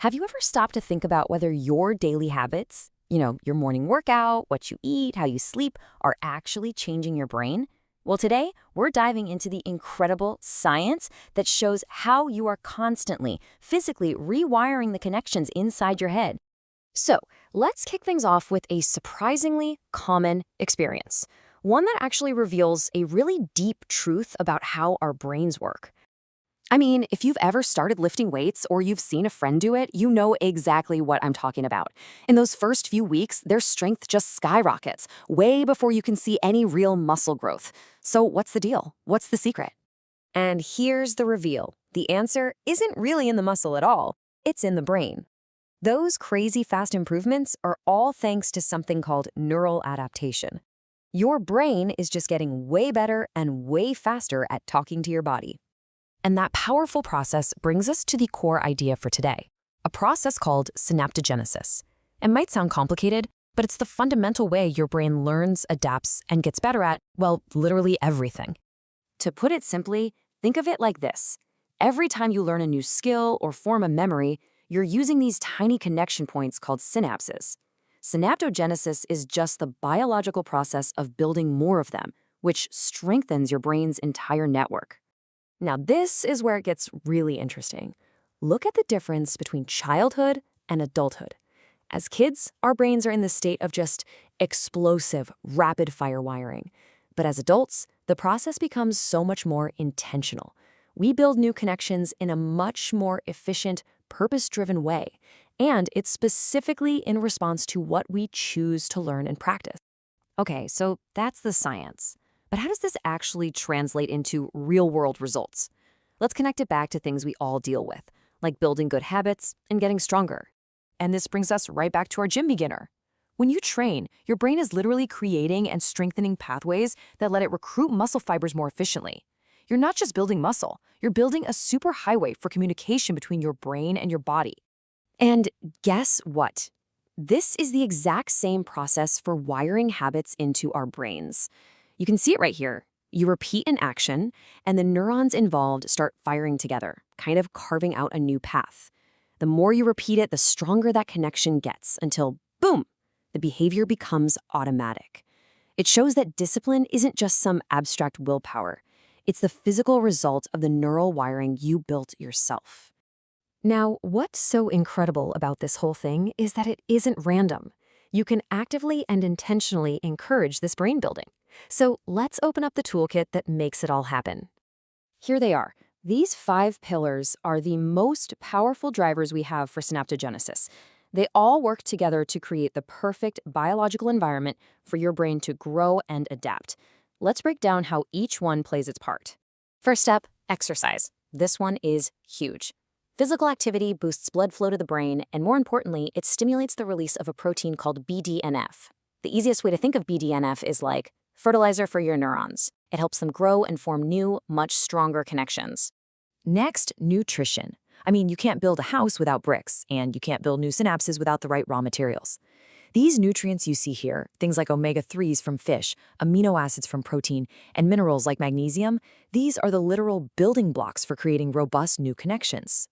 Have you ever stopped to think about whether your daily habits, your morning workout, what you eat, how you sleep, are actually changing your brain? Well, today, we're diving into the incredible science that shows how you are constantly, physically rewiring the connections inside your head. So, let's kick things off with a surprisingly common experience, one that actually reveals a really deep truth about how our brains work. I mean, if you've ever started lifting weights or you've seen a friend do it, you know exactly what I'm talking about. In those first few weeks, their strength just skyrockets, way before you can see any real muscle growth. So what's the deal? What's the secret? And here's the reveal. The answer isn't really in the muscle at all. It's in the brain. Those crazy fast improvements are all thanks to something called neural adaptation. Your brain is just getting way better and way faster at talking to your body. And that powerful process brings us to the core idea for today, a process called synaptogenesis. It might sound complicated, but it's the fundamental way your brain learns, adapts, and gets better at, well, literally everything. To put it simply, think of it like this. Every time you learn a new skill or form a memory, you're using these tiny connection points called synapses. Synaptogenesis is just the biological process of building more of them, which strengthens your brain's entire network. Now, this is where it gets really interesting. Look at the difference between childhood and adulthood. As kids, our brains are in the state of just explosive, rapid-fire wiring. But as adults, the process becomes so much more intentional. We build new connections in a much more efficient, purpose-driven way, and it's specifically in response to what we choose to learn and practice. Okay, so that's the science. But how does this actually translate into real-world results? Let's connect it back to things we all deal with, like building good habits and getting stronger. And this brings us right back to our gym beginner. When you train, your brain is literally creating and strengthening pathways that let it recruit muscle fibers more efficiently. You're not just building muscle, you're building a superhighway for communication between your brain and your body. And guess what? This is the exact same process for wiring habits into our brains. You can see it right here. You repeat an action, and the neurons involved start firing together, kind of carving out a new path. The more you repeat it, the stronger that connection gets, until, boom, the behavior becomes automatic. It shows that discipline isn't just some abstract willpower. It's the physical result of the neural wiring you built yourself. Now, what's so incredible about this whole thing is that it isn't random. You can actively and intentionally encourage this brain building. So let's open up the toolkit that makes it all happen. Here they are. These 5 pillars are the most powerful drivers we have for synaptogenesis. They all work together to create the perfect biological environment for your brain to grow and adapt. Let's break down how each one plays its part. First up, exercise. This one is huge. Physical activity boosts blood flow to the brain, and more importantly, it stimulates the release of a protein called BDNF. The easiest way to think of BDNF is like fertilizer for your neurons. It helps them grow and form new, much stronger connections. Next, nutrition. I mean, you can't build a house without bricks, and you can't build new synapses without the right raw materials. These nutrients you see here, things like omega-3s from fish, amino acids from protein, and minerals like magnesium, these are the literal building blocks for creating robust new connections.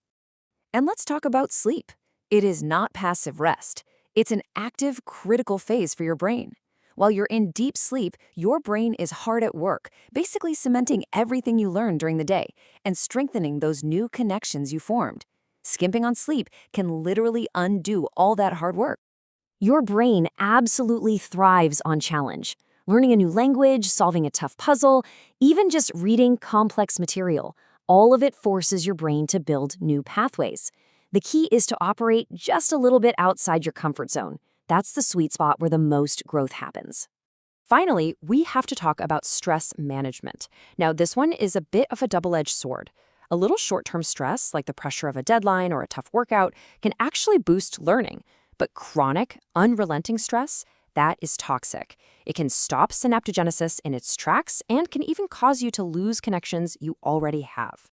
And let's talk about sleep. It is not passive rest. It's an active, critical phase for your brain. While you're in deep sleep, your brain is hard at work, basically cementing everything you learned during the day and strengthening those new connections you formed. Skimping on sleep can literally undo all that hard work. Your brain absolutely thrives on challenge. Learning a new language, solving a tough puzzle, even just reading complex material. All of it forces your brain to build new pathways. The key is to operate just a little bit outside your comfort zone. That's the sweet spot where the most growth happens. Finally, we have to talk about stress management. Now, this one is a bit of a double-edged sword. A little short-term stress, like the pressure of a deadline or a tough workout, can actually boost learning. But chronic, unrelenting stress, that is toxic. It can stop synaptogenesis in its tracks and can even cause you to lose connections you already have.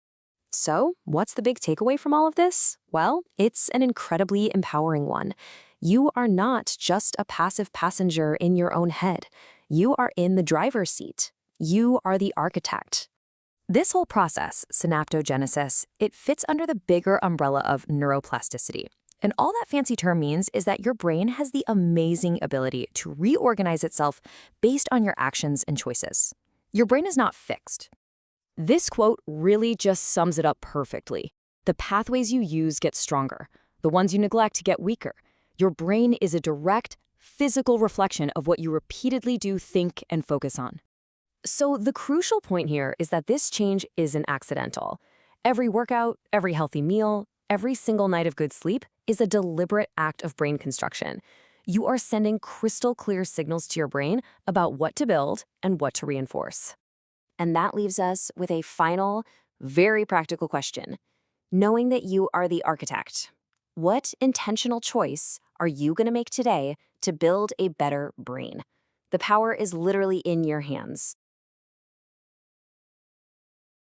So, what's the big takeaway from all of this? Well, it's an incredibly empowering one. You are not just a passive passenger in your own head. You are in the driver's seat. You are the architect. This whole process, synaptogenesis, it fits under the bigger umbrella of neuroplasticity. And all that fancy term means is that your brain has the amazing ability to reorganize itself based on your actions and choices. Your brain is not fixed. This quote really just sums it up perfectly. The pathways you use get stronger. The ones you neglect get weaker. Your brain is a direct, physical reflection of what you repeatedly do, think, and focus on. So the crucial point here is that this change isn't accidental. Every workout, every healthy meal, every single night of good sleep is a deliberate act of brain construction. You are sending crystal clear signals to your brain about what to build and what to reinforce. And that leaves us with a final, very practical question. Knowing that you are the architect, what intentional choice are you going to make today to build a better brain? The power is literally in your hands.